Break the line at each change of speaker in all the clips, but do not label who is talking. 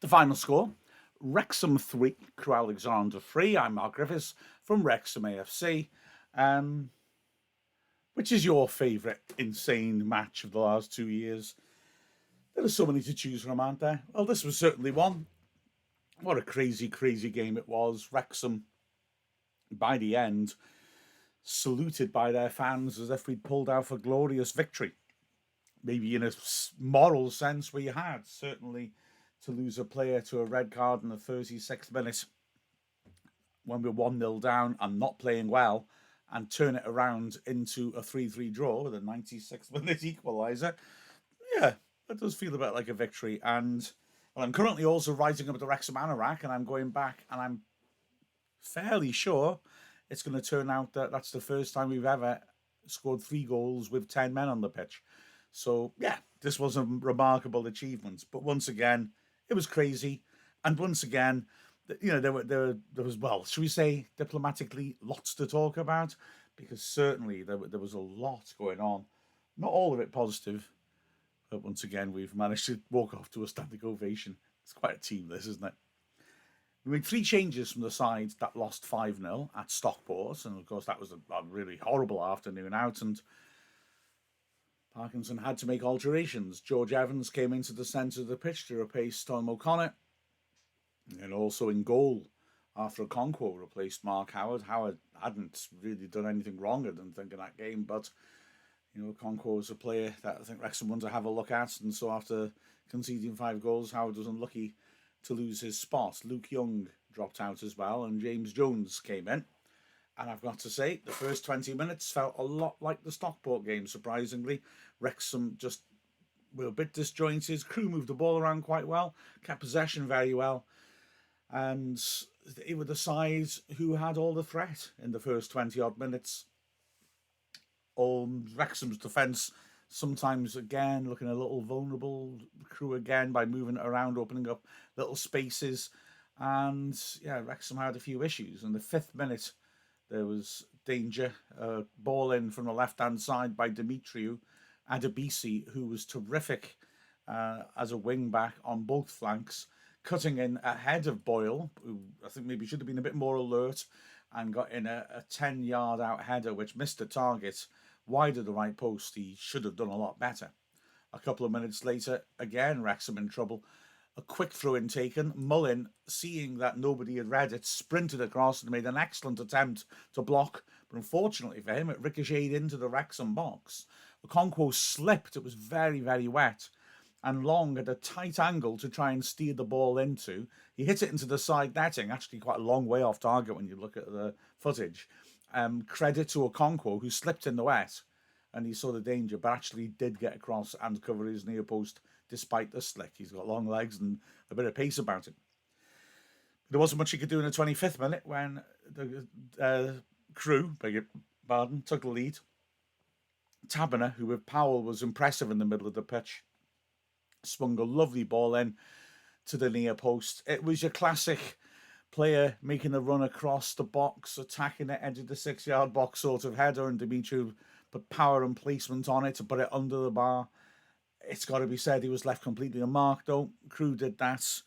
The final score, Wrexham 3, Crew Alexandra 3. I'm Mark Griffiths from Wrexham AFC. Um, which is your favourite insane match of the last 2 years? There are so many to choose from, aren't there? Well, this was certainly one. What a crazy, crazy game it was. Wrexham, by the end, saluted by their fans as if we'd pulled out a glorious victory. Maybe in a moral sense, we had. Certainly, to lose a player to a red card in the 36th minute when we're 1-0 down and not playing well and turn it around into a 3-3 draw with a 96th minute equaliser. Yeah, that does feel a bit like a victory. And well, I'm currently also writing up the Wrexham Anorak, and I'm going back and I'm fairly sure it's going to turn out that that's the first time we've ever scored 3 goals with 10 men on the pitch. So, yeah, this was a remarkable achievement. But once again, it was crazy. And once again, there was, well, should we say diplomatically, lots to talk about? Because certainly there was a lot going on. Not all of it positive, but once again, we've managed to walk off to a standing ovation. It's quite a team, this, isn't it? We made 3 changes from the side that lost 5-0 at Stockport. And of course, that was a really horrible afternoon out. And Parkinson had to make alterations. George Evans came into the centre of the pitch to replace Tom O'Connor. And also in goal, Arthur Okonkwo replaced Mark Howard. Howard hadn't really done anything wrong, I didn't think, in that game. But, Okonkwo was a player that I think Wrexham wanted to have a look at. And so after conceding 5 goals, Howard was unlucky to lose his spot. Luke Young dropped out as well, and James Jones came in. And I've got to say, the first 20 minutes felt a lot like the Stockport game, surprisingly. Wrexham just were a bit disjointed. Crew moved the ball around quite well, kept possession very well. And they were the side who had all the threat in the first 20-odd minutes. Wrexham's defence sometimes, again, looking a little vulnerable. Crew, again, by moving it around, opening up little spaces. And, yeah, Wrexham had a few issues. In the 5th minute, there was danger. Ball in from the left-hand side by Dimitriou Adebisi, who was terrific as a wing-back on both flanks, cutting in ahead of Boyle, who I think maybe should have been a bit more alert, and got in a 10-yard out header, which missed the target wide of the right post. He should have done a lot better. A couple of minutes later, again, Wrexham in trouble. A quick throw-in taken. Mullin, seeing that nobody had read it, sprinted across and made an excellent attempt to block. But unfortunately for him, it ricocheted into the Wrexham box. Okonkwo slipped. It was very, very wet. And Long at a tight angle to try and steer the ball into. He hit it into the side netting, actually quite a long way off target when you look at the footage. Credit to Okonkwo, who slipped in the wet. And he saw the danger, but actually did get across and cover his near post despite the slick. He's got long legs and a bit of pace about him. There wasn't much he could do in the 25th minute when the Crew, beg your pardon, took the lead. Taberner, who with Powell was impressive in the middle of the pitch, swung a lovely ball in to the near post. It was your classic player making a run across the box, attacking the edge of the 6-yard box sort of header, and Dimitriou put power and placement on it to put it under the bar. It's got to be said he was left completely unmarked, though. Crew did that.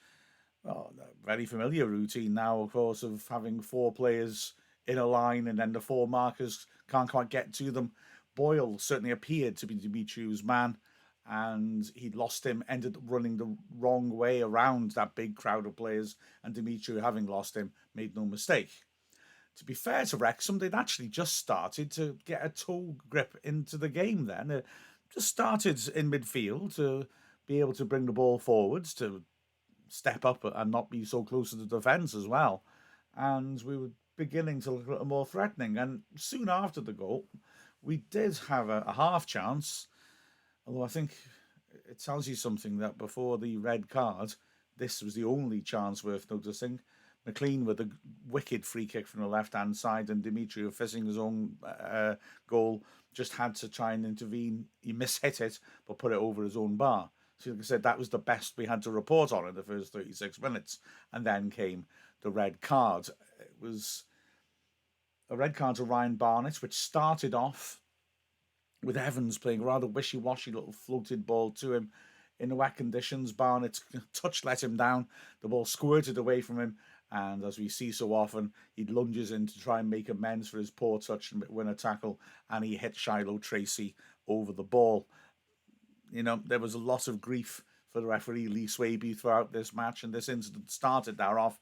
Well, a very familiar routine now, of course, of having 4 players in a line and then the 4 markers can't quite get to them. Boyle certainly appeared to be Dimitriou's man, and he'd lost him, ended up running the wrong way around that big crowd of players, and Dimitriou, having lost him, made no mistake. To be fair to Wrexham, they'd actually just started to get a toe grip into the game then. They just started in midfield to be able to bring the ball forwards, to step up and not be so close to the defence as well. And we were beginning to look a little more threatening. And soon after the goal, we did have a half chance, although I think it tells you something that before the red card, this was the only chance worth noticing. McLean with a wicked free kick from the left-hand side, and Dimitriou facing his own goal just had to try and intervene. He mishit it, but put it over his own bar. So like I said, that was the best we had to report on in the first 36 minutes. And then came the red card. It was a red card to Ryan Barnett, which started off with Evans playing a rather wishy-washy little floated ball to him in the wet conditions. Barnett's touch let him down. The ball squirted away from him. And as we see so often, he lunges in to try and make amends for his poor touch and win a tackle. And he hit Shiloh Tracy over the ball. You know, there was a lot of grief for the referee, Lee Swaby, throughout this match. And this incident started there off.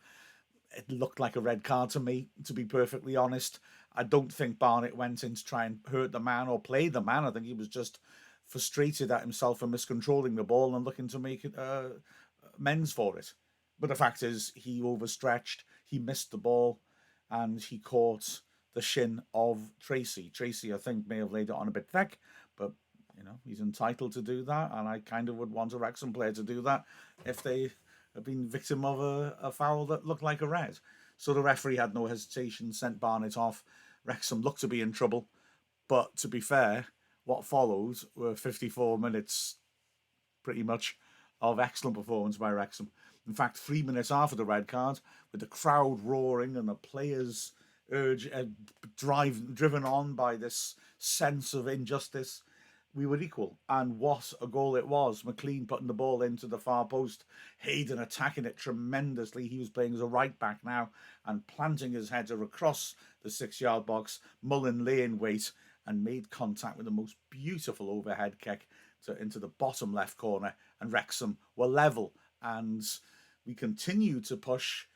It looked like a red card to me, to be perfectly honest. I don't think Barnett went in to try and hurt the man or play the man. I think he was just frustrated at himself for miscontrolling the ball and looking to make it amends for it. But the fact is, he overstretched, he missed the ball, and he caught the shin of Tracy. Tracy, I think, may have laid it on a bit thick, but you know, he's entitled to do that, and I kind of would want a Wrexham player to do that if they have been victim of a foul that looked like a red. So the referee had no hesitation, sent Barnett off. Wrexham looked to be in trouble, but to be fair, what followed were 54 minutes, pretty much, of excellent performance by Wrexham. In fact, 3 minutes after the red card, with the crowd roaring and the players driven on by this sense of injustice, we were equal. And what a goal it was. McLean putting the ball into the far post. Hayden attacking it tremendously. He was playing as a right back now and planting his header across the 6-yard box. Mullin lay in wait and made contact with the most beautiful overhead kick into the bottom left corner. And Wrexham were level. And we continue to push.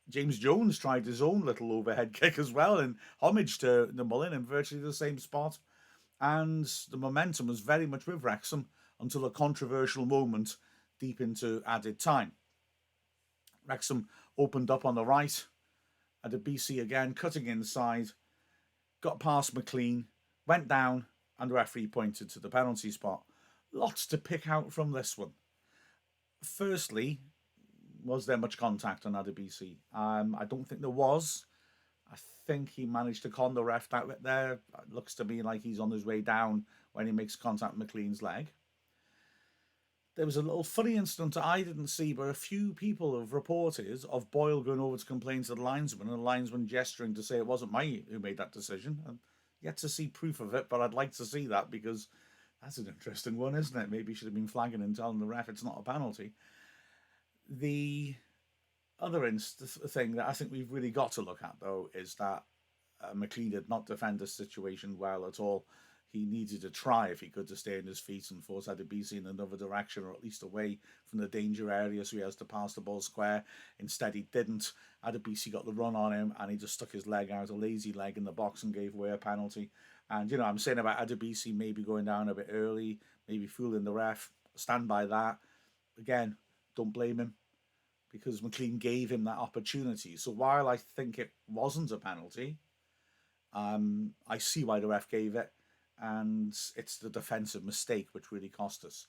James Jones tried his own little overhead kick as well in homage to the Mullin in virtually the same spot. And the momentum was very much with Wrexham until a controversial moment deep into added time. Wrexham opened up on the right. Adebisi again, cutting inside, got past McLean, went down, and the referee pointed to the penalty spot. Lots to pick out from this one. Firstly, was there much contact on Adebisi? I don't think there was. I think he managed to con the ref that bit there. It looks to me like he's on his way down when he makes contact with McLean's leg. There was a little funny incident I didn't see, but a few people have reported of Boyle going over to complain to the linesman and the linesman gesturing to say it wasn't me who made that decision. And yet to see proof of it, but I'd like to see that because that's an interesting one, isn't it? Maybe he should have been flagging and telling the ref it's not a penalty. The other thing that I think we've really got to look at, though, is that McLean did not defend this situation well at all. He needed to try, if he could, to stay on his feet and force Adebisi in another direction, or at least away from the danger area, so he has to pass the ball square. Instead, he didn't. Adebisi got the run on him, and he just stuck his leg out, a lazy leg in the box, and gave away a penalty. And, you know, I'm saying about Adebisi maybe going down a bit early, maybe fooling the ref. Stand by that. Again, don't blame him, because McLean gave him that opportunity. So while I think it wasn't a penalty, I see why the ref gave it, and it's the defensive mistake which really cost us.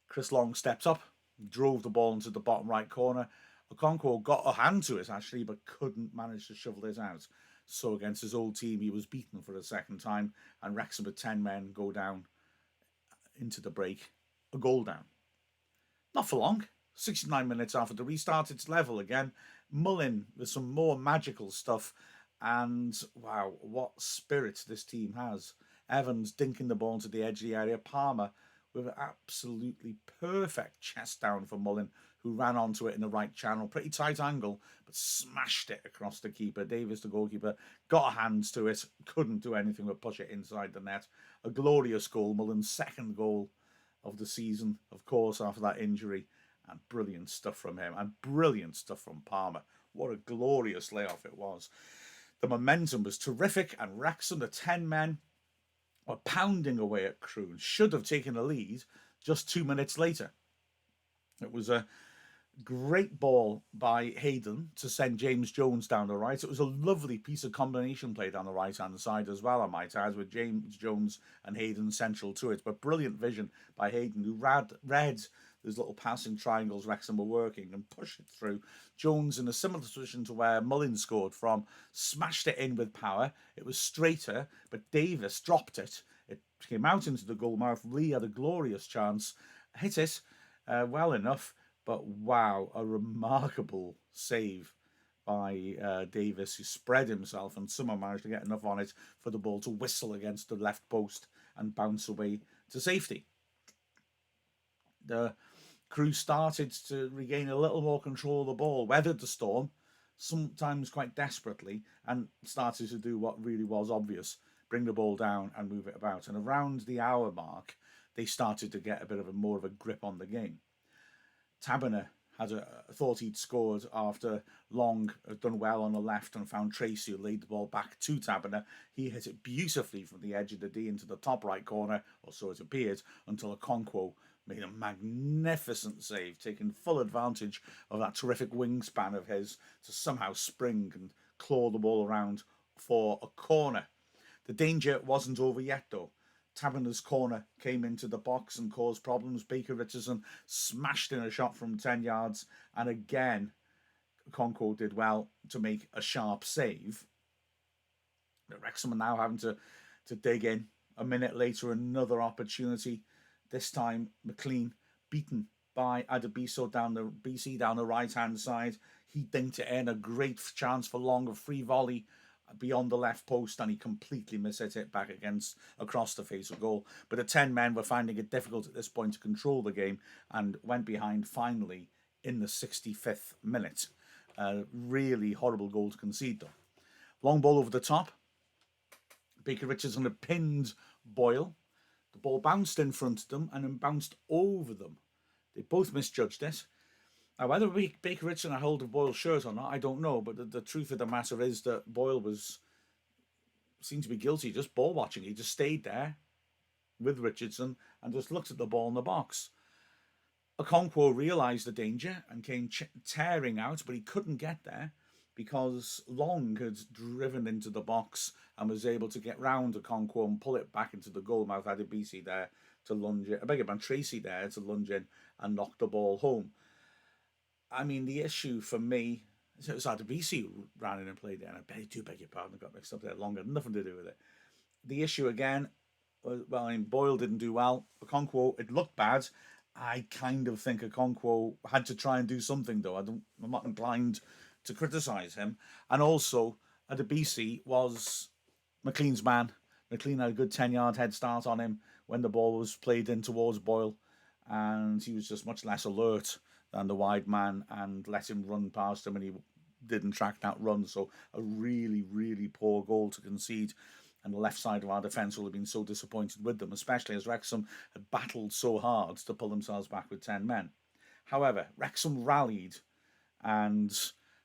Chris Long stepped up, drove the ball into the bottom right corner. Okonkwo got a hand to it, actually, but couldn't manage to shovel it out. So against his old team, he was beaten for the second time, and Wrexham with 10 men go down into the break, a goal down. Not for long. 69 minutes after the restart, it's level again. Mullin with some more magical stuff. And wow, what spirit this team has. Evans dinking the ball into the edge of the area. Palmer with an absolutely perfect chest down for Mullin, who ran onto it in the right channel. Pretty tight angle, but smashed it across the keeper. Davis, the goalkeeper, got hands to it. Couldn't do anything but push it inside the net. A glorious goal. Mullin's second goal of the season, of course, after that injury. And brilliant stuff from him. And brilliant stuff from Palmer. What a glorious layoff it was. The momentum was terrific. And Wrexham, the 10 men, were pounding away at Crewe and should have taken a lead just 2 minutes later. It was a great ball by Hayden to send James Jones down the right. It was a lovely piece of combination play down the right-hand side as well, I might add, with James Jones and Hayden central to it. But brilliant vision by Hayden, who read those little passing triangles Wrexham were working and pushed it through. Jones, in a similar position to where Mullin scored from, smashed it in with power. It was straighter, but Davis dropped it. It came out into the goal mouth. Lee had a glorious chance, hit it well enough, but wow, a remarkable save by Davis, who spread himself and somehow managed to get enough on it for the ball to whistle against the left post and bounce away to safety. The Crewe started to regain a little more control of the ball, weathered the storm, sometimes quite desperately, and started to do what really was obvious: bring the ball down and move it about. And around the hour mark, they started to get a bit of a more of a grip on the game. Taberner thought he'd scored after Long had done well on the left and found Tracy, who laid the ball back to Taberner. He hit it beautifully from the edge of the D into the top right corner, or so it appeared, until Okonkwo made a magnificent save, taking full advantage of that terrific wingspan of his to somehow spring and claw the ball around for a corner. The danger wasn't over yet, though. Taberner's corner came into the box and caused problems. Baker Richardson smashed in a shot from 10 yards, and again, Okonkwo did well to make a sharp save. But Wrexham are now having to dig in. A minute later, another opportunity. This time, McLean beaten by Adebisi down the right-hand side. He dinked it in, a great chance for Long, a free volley beyond the left post, and he completely mishit it back across the face of goal. But the 10 men were finding it difficult at this point to control the game and went behind finally in the 65th minute. Really horrible goal to concede, though. Long ball over the top. Baker Richardson had pinned Boyle. The ball bounced in front of them and then bounced over them. They both misjudged it. Now, whether Baker Richardson had hold of Boyle's shirt or not, I don't know. But the truth of the matter is that Boyle seemed to be guilty, just ball watching. He just stayed there with Richardson and just looked at the ball in the box. Okonkwo realised the danger and came tearing out, but he couldn't get there because Long had driven into the box and was able to get round Okonkwo and pull it back into the goal mouth. Adebisi there to lunge it. I beg your pardon, Tracy there to lunge in and knock the ball home. I mean, the issue for me, it was Adebisi who ran in and played there, and I do beg your pardon, I got mixed up there. Long had nothing to do with it. The issue again, well, I mean, Boyle didn't do well. Okonkwo, it looked bad. I kind of think Okonkwo had to try and do something, though. I'm not inclined to criticise him. And also, Adebisi was McLean's man. McLean had a good 10-yard head start on him when the ball was played in towards Boyle, and he was just much less alert than the wide man and let him run past him, and he didn't track that run. So a really, really poor goal to concede. And the left side of our defence will have been so disappointed with them, especially as Wrexham had battled so hard to pull themselves back with 10 men. However, Wrexham rallied and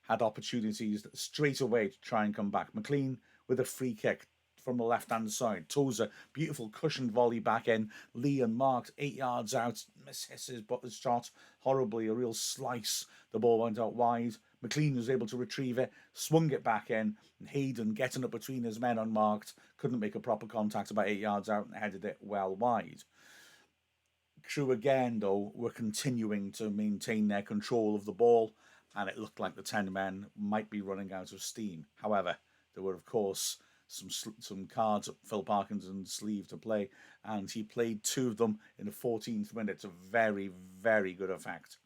had opportunities straight away to try and come back. McLean with a free kick from the left-hand side. Tozer, beautiful cushioned volley back in. Lee unmarked, 8 yards out, misses but the shot horribly, a real slice. The ball went out wide. McLean was able to retrieve it, swung it back in, and Hayden, getting up between his men unmarked, couldn't make a proper contact about 8 yards out and headed it well wide. Crewe again, though, were continuing to maintain their control of the ball, and it looked like the 10 men might be running out of steam. However, there were, of course, some cards up Phil Parkinson's sleeve to play, and he played 2 of them in the 14th minute to very, very good effect.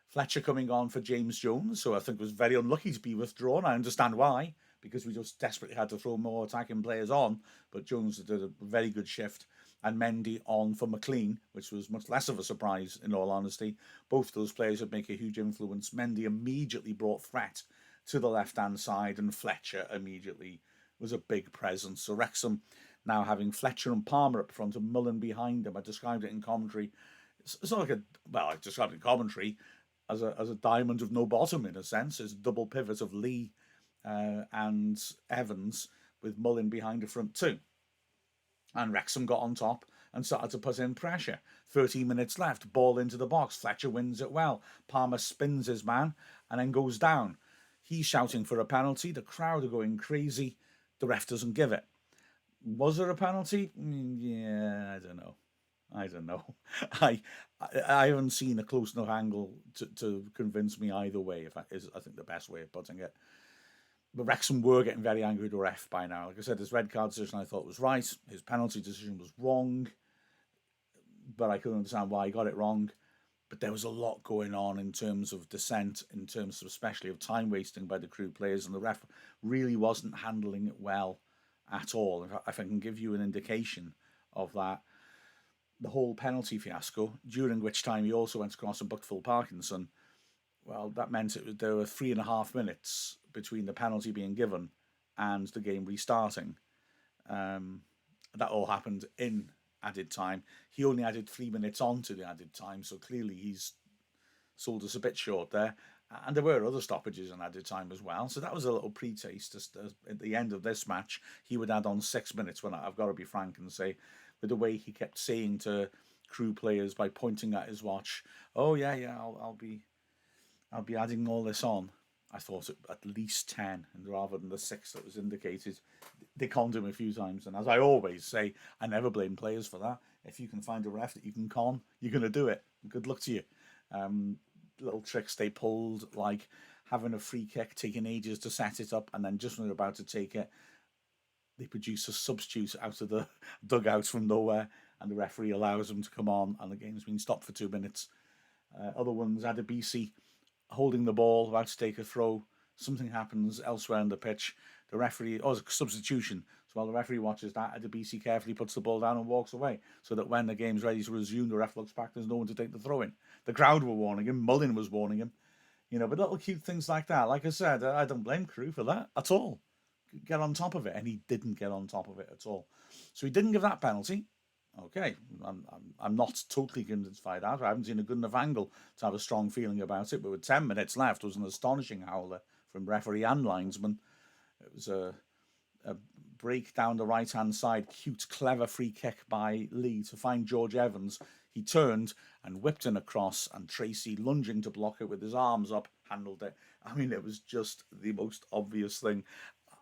Fletcher coming on for James Jones, who I think was very unlucky to be withdrawn. I understand why, because we just desperately had to throw more attacking players on, but Jones did a very good shift. And Mendy on for McLean, which was much less of a surprise, in all honesty. Both those players would make a huge influence. Mendy immediately brought threat to the left-hand side, and Fletcher immediately was a big presence. So Wrexham now having Fletcher and Palmer up front and Mullen behind them. I described it in commentary. It's not like I described it in commentary as a diamond of no bottom, in a sense. It's a double pivot of Lee and Evans with Mullen behind the front too. And Wrexham got on top and started to put in pressure. 13 minutes left, ball into the box. Fletcher wins it well. Palmer spins his man and then goes down. He's shouting for a penalty. The crowd are going crazy. The ref doesn't give it. Was there a penalty? Yeah, I don't know. I haven't seen a close enough angle to convince me either way, is I think the best way of putting it. But Wrexham were getting very angry with the ref by now. Like I said, his red card decision I thought was right. His penalty decision was wrong. But I couldn't understand why he got it wrong. But there was a lot going on in terms of dissent, in terms of especially of time wasting by the Crewe players, and the ref really wasn't handling it well at all. If I can give you an indication of that, the whole penalty fiasco, during which time he also went across and booked full Parkinson. Well, that meant there were 3.5 minutes between the penalty being given and the game restarting. Um, that all happened in added time. He only added 3 minutes onto the added time, so clearly he's sold us a bit short there. And there were other stoppages in added time as well. So that was a little pre-taste. At the end of this match, he would add on 6 minutes. When I've got to be frank and say, with the way he kept saying to Crew players by pointing at his watch, "Oh yeah, yeah, I'll be adding all this on." I thought at least 10, and rather than the 6 that was indicated. They conned him a few times, and as I always say, I never blame players for that. If you can find a ref that you can con, you're going to do it. Good luck to you. Um, Little tricks they pulled, like having a free kick, taking ages to set it up, and then just when they're about to take it, they produce a substitute out of the dugout from nowhere, and the referee allows them to come on, and the game's been stopped for 2 minutes. Other ones, Adebisi holding the ball, about to take a throw. Something happens elsewhere on the pitch. The referee, it's a substitution. So while the referee watches that, Adebisi carefully puts the ball down and walks away, so that when the game's ready to resume, the ref looks back, there's no one to take the throw in. The crowd were warning him. Mullin was warning him. But little cute things like that. Like I said, I don't blame Crew for that at all. Get on top of it, and he didn't get on top of it at all. So he didn't give that penalty. Okay, I'm not totally convinced by that. I haven't seen a good enough angle to have a strong feeling about it. But with 10 minutes left, it was an astonishing howler from referee and linesman. It was a break down the right-hand side, cute, clever free kick by Lee to find George Evans. He turned and whipped in across, and Tracy, lunging to block it with his arms up, handled it. I mean, it was just the most obvious thing.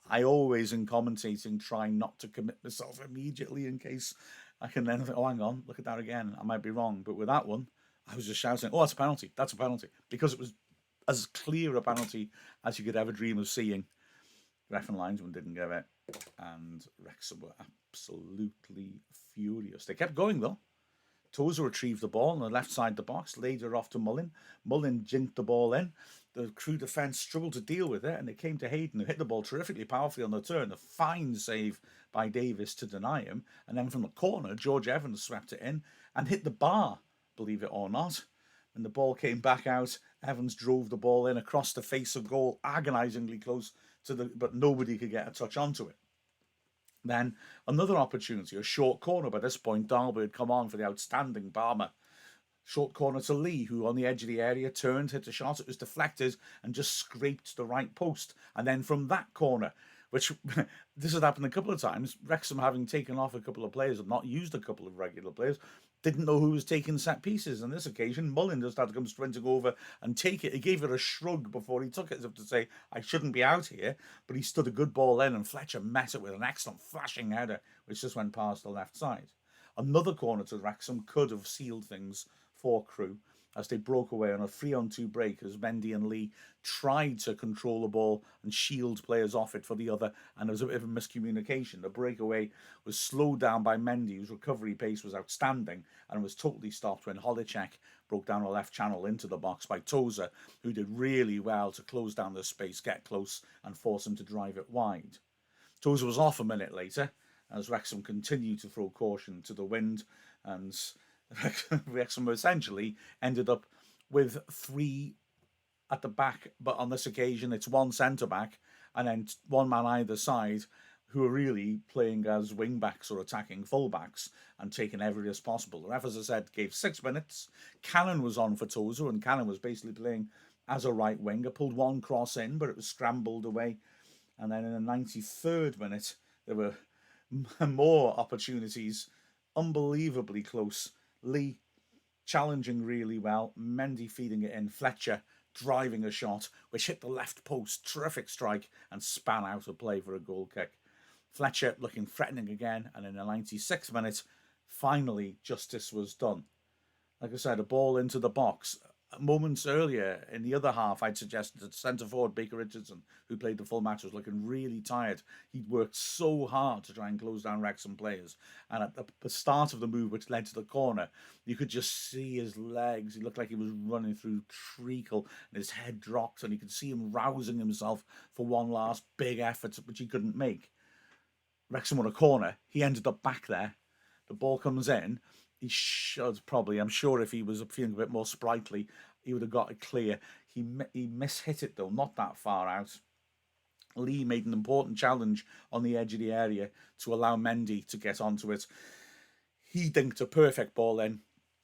I always, in commentating, try not to commit myself immediately in case I can then think, oh, hang on, look at that again. I might be wrong. But with that one, I was just shouting, oh, that's a penalty. That's a penalty. Because it was as clear a penalty as you could ever dream of seeing. Ref and linesman didn't give it. And Wrexham were absolutely furious. They kept going, though. Tozer retrieved the ball on the left side of the box, laid it off to Mullin. Mullin jinked the ball in. The Crew defence struggled to deal with it, and it came to Hayden, who hit the ball terrifically powerfully on the turn. A fine save by Davis to deny him. And then from the corner, George Evans swept it in and hit the bar, believe it or not. When the ball came back out, Evans drove the ball in across the face of goal, agonisingly close to but nobody could get a touch onto it. Then another opportunity, a short corner. By this point, Darby had come on for the outstanding Palmer. Short corner to Lee, who on the edge of the area turned, hit a shot. It was deflected and just scraped the right post. And then from that corner, which this had happened a couple of times, Wrexham, having taken off a couple of players and not used a couple of regular players, didn't know who was taking set pieces. On this occasion, Mullin just had to come sprinting over and take it. He gave it a shrug before he took it, as if to say, I shouldn't be out here. But he stood a good ball in, and Fletcher met it with an excellent flashing header, which just went past the left side. Another corner to Wrexham could have sealed things for Crew, as they broke away on a 3-on-2 break, as Mendy and Lee tried to control the ball and shield players off it for the other, and there was a bit of a miscommunication. The breakaway was slowed down by Mendy, whose recovery pace was outstanding, and was totally stopped when Holicek broke down a left channel into the box by Tozer, who did really well to close down the space, get close, and force him to drive it wide. Tozer was off a minute later, as Wrexham continued to throw caution to the wind, and Wrexham essentially ended up with 3 at the back, but on this occasion it's 1 centre-back and then 1 man either side, who are really playing as wing-backs or attacking full-backs and taking every risk possible. The ref, as I said, gave 6 minutes. Cannon was on for Tozer, and Cannon was basically playing as a right winger, pulled 1 cross in, but it was scrambled away. And then in the 93rd minute, there were more opportunities, unbelievably close. Lee challenging really well, Mendy feeding it in, Fletcher driving a shot which hit the left post, terrific strike, and span out of play for a goal kick. Fletcher looking threatening again, and in the 96th minute, finally justice was done. Like I said, a ball into the box. Moments earlier in the other half, I'd suggested that centre forward Baker Richardson, who played the full match, was looking really tired. He'd worked so hard to try and close down Wrexham players, and at the start of the move, which led to the corner, you could just see his legs. He looked like he was running through treacle, and his head dropped, and you could see him rousing himself for one last big effort, which he couldn't make. Wrexham won a corner. He ended up back there. The ball comes in. He should probably. I'm sure if he was feeling a bit more sprightly, he would have got it clear. He mishit it though, not that far out. Lee made an important challenge on the edge of the area to allow Mendy to get onto it. He dinked a perfect ball in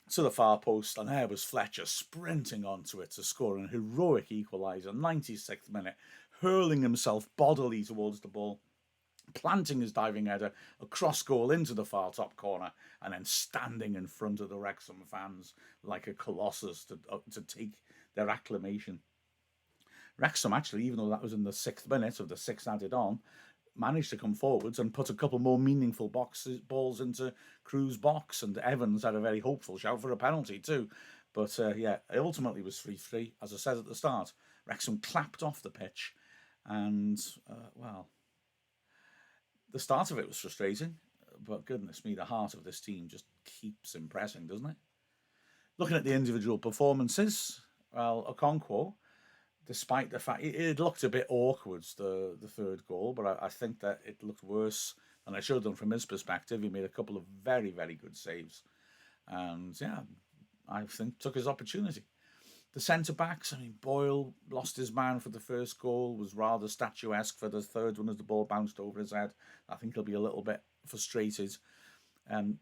to the far post, and there was Fletcher sprinting onto it to score an heroic equaliser, 96th minute, hurling himself bodily towards the ball, planting his diving header across goal into the far top corner, and then standing in front of the Wrexham fans like a colossus to take their acclamation. Wrexham, actually, even though that was in the 6th minute of the 6th added on, managed to come forwards and put a couple more meaningful balls into Crew's box, and Evans had a very hopeful shout for a penalty too. But yeah, it ultimately was 3-3. As I said at the start, Wrexham clapped off the pitch, and well, the start of it was frustrating, but goodness me, the heart of this team just keeps impressing, doesn't it? Looking at the individual performances, well, Okonkwo, despite the fact it looked a bit awkward, the third goal, but I think that it looked worse than I showed them from his perspective. He made a couple of very, very good saves, and yeah, I think took his opportunity. The centre backs, I mean, Boyle lost his man for the first goal, was rather statuesque for the third one as the ball bounced over his head. I think he'll be a little bit frustrated.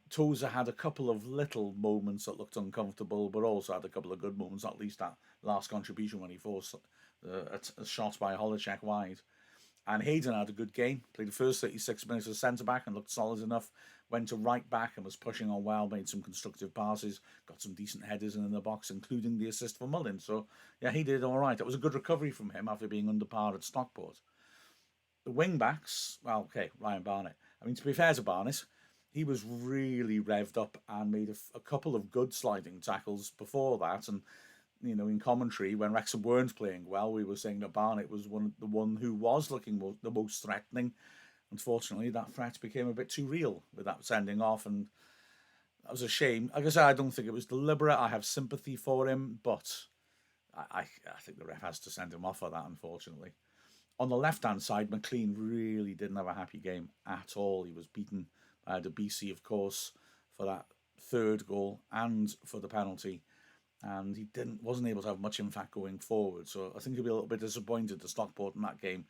Tozer had a couple of little moments that looked uncomfortable, but also had a couple of good moments, not least that last contribution when he forced a shot by Holecek wide. And Hayden had a good game, played the first 36 minutes as centre-back and looked solid enough, went to right back and was pushing on well, made some constructive passes, got some decent headers in the box, including the assist for Mullin. So, yeah, he did all right. It was a good recovery from him after being under par at Stockport. The wing-backs, well, okay, Ryan Barnett. I mean, to be fair to Barnett, he was really revved up and made a couple of good sliding tackles before that. And in commentary when Wrexham weren't playing well, we were saying that Barnett was the one who was looking the most threatening. Unfortunately, that threat became a bit too real with that sending off, and that was a shame. Like I said, I don't think it was deliberate. I have sympathy for him, but I think the ref has to send him off for that, unfortunately. On the left-hand side, McLean really didn't have a happy game at all. He was beaten by the BC, of course, for that third goal and for the penalty, and he wasn't able to have much impact going forward. So I think he'll be a little bit disappointed to Stockport in that game,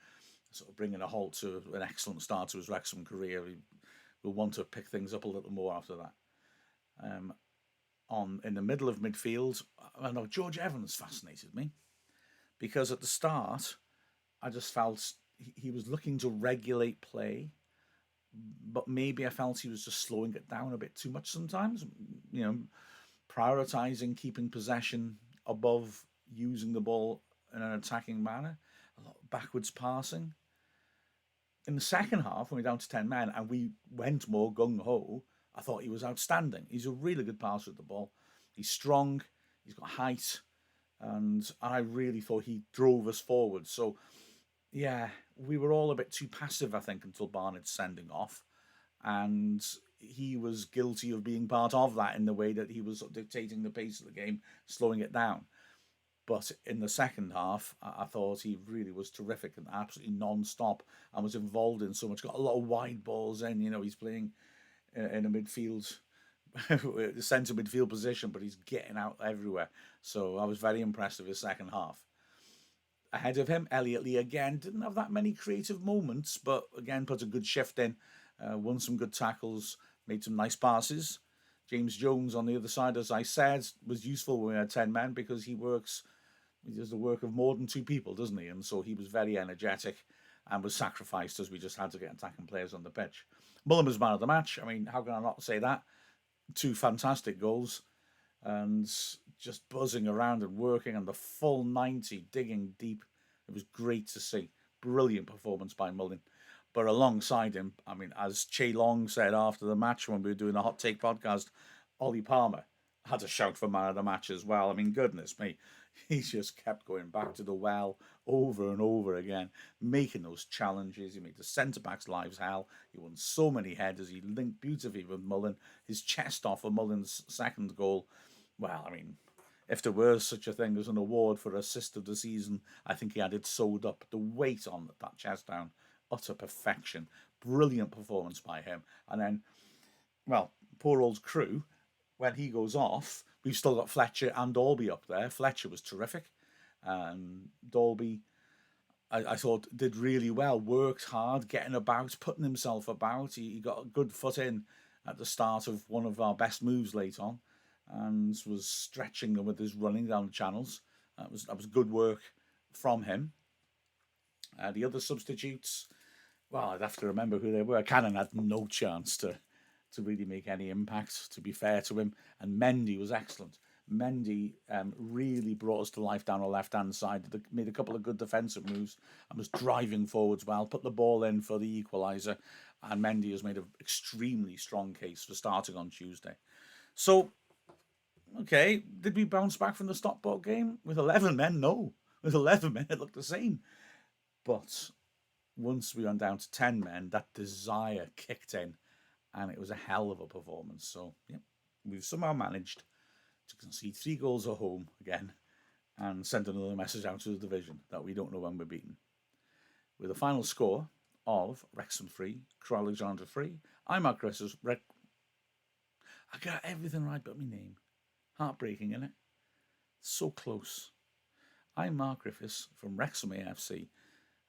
sort of bringing a halt to an excellent start to his Wrexham career. He will want to pick things up a little more after that. In the middle of midfield, I know George Evans fascinated me because at the start, I just felt he was looking to regulate play, but maybe I felt he was just slowing it down a bit too much sometimes. Prioritizing keeping possession above using the ball in an attacking manner, a lot of backwards passing. In the second half, when we were down to 10 men and we went more gung-ho, I thought he was outstanding. He's a really good passer of the ball. He's strong, he's got height, and I really thought he drove us forward. So, yeah, we were all a bit too passive, I think, until Barnett's sending off. And he was guilty of being part of that in the way that he was dictating the pace of the game, slowing it down. But in the second half, I thought he really was terrific and absolutely non-stop and was involved in so much. Got a lot of wide balls in. He's playing in a midfield, the centre midfield position, but he's getting out everywhere. So I was very impressed with his second half. Ahead of him, Elliot Lee again didn't have that many creative moments, but again put a good shift in, won some good tackles, made some nice passes. James Jones on the other side, as I said, was useful when we had 10 men because he does the work of more than two people, doesn't he? And so he was very energetic and was sacrificed as we just had to get attacking players on the pitch. Mullin was man of the match. I mean, how can I not say that? 2 fantastic goals and just buzzing around and working on the full 90, digging deep. It was great to see. Brilliant performance by Mullin. But alongside him, I mean, as Che Long said after the match when we were doing a Hot Take podcast, Ollie Palmer had a shout for man of the match as well. I mean, goodness me, he just kept going back to the well over and over again, making those challenges. He made the centre-backs' lives hell. He won so many headers. He linked beautifully with Mullin. His chest off of Mullin's second goal. Well, I mean, if there were such a thing as an award for assist of the season, I think he had it sewed up. The weight on that chest down, utter perfection. Brilliant performance by him. And then, well, poor old Crew. when he goes off, we've still got Fletcher and Dalby up there. Fletcher was terrific. Dalby, I thought, did really well, worked hard, getting about, putting himself about. He got a good foot in at the start of one of our best moves late on, and was stretching them with his running down the channels. That was good work from him. The other substitutes, well, I'd have to remember who they were. Cannon had no chance to really make any impact, to be fair to him. And Mendy was excellent. Mendy really brought us to life down the left-hand side, made a couple of good defensive moves and was driving forwards well, put the ball in for the equaliser, and Mendy has made an extremely strong case for starting on Tuesday. So, okay, did we bounce back from the Stockport game? With 11 men? No. With 11 men, it looked the same. But once we went down to 10 men, that desire kicked in, and it was a hell of a performance. So, yeah, we've somehow managed to concede 3 goals at home again and send another message out to the division that we don't know when we're beaten. With a final score of Wrexham 3, Crewe Alexandra 3, I'm Mark Griffiths. I got everything right but my name. Heartbreaking, isn't it? So close. I'm Mark Griffiths from Wrexham AFC.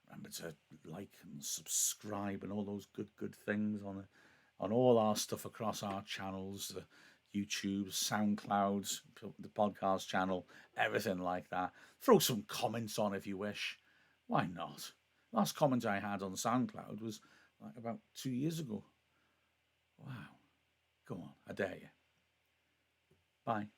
Remember to like and subscribe and all those good things on all our stuff across our channels, the YouTube, SoundCloud, the podcast channel, everything like that. Throw some comments on if you wish. Why not? Last comment I had on SoundCloud was like about 2 years ago. Wow. Go on, I dare you. Bye.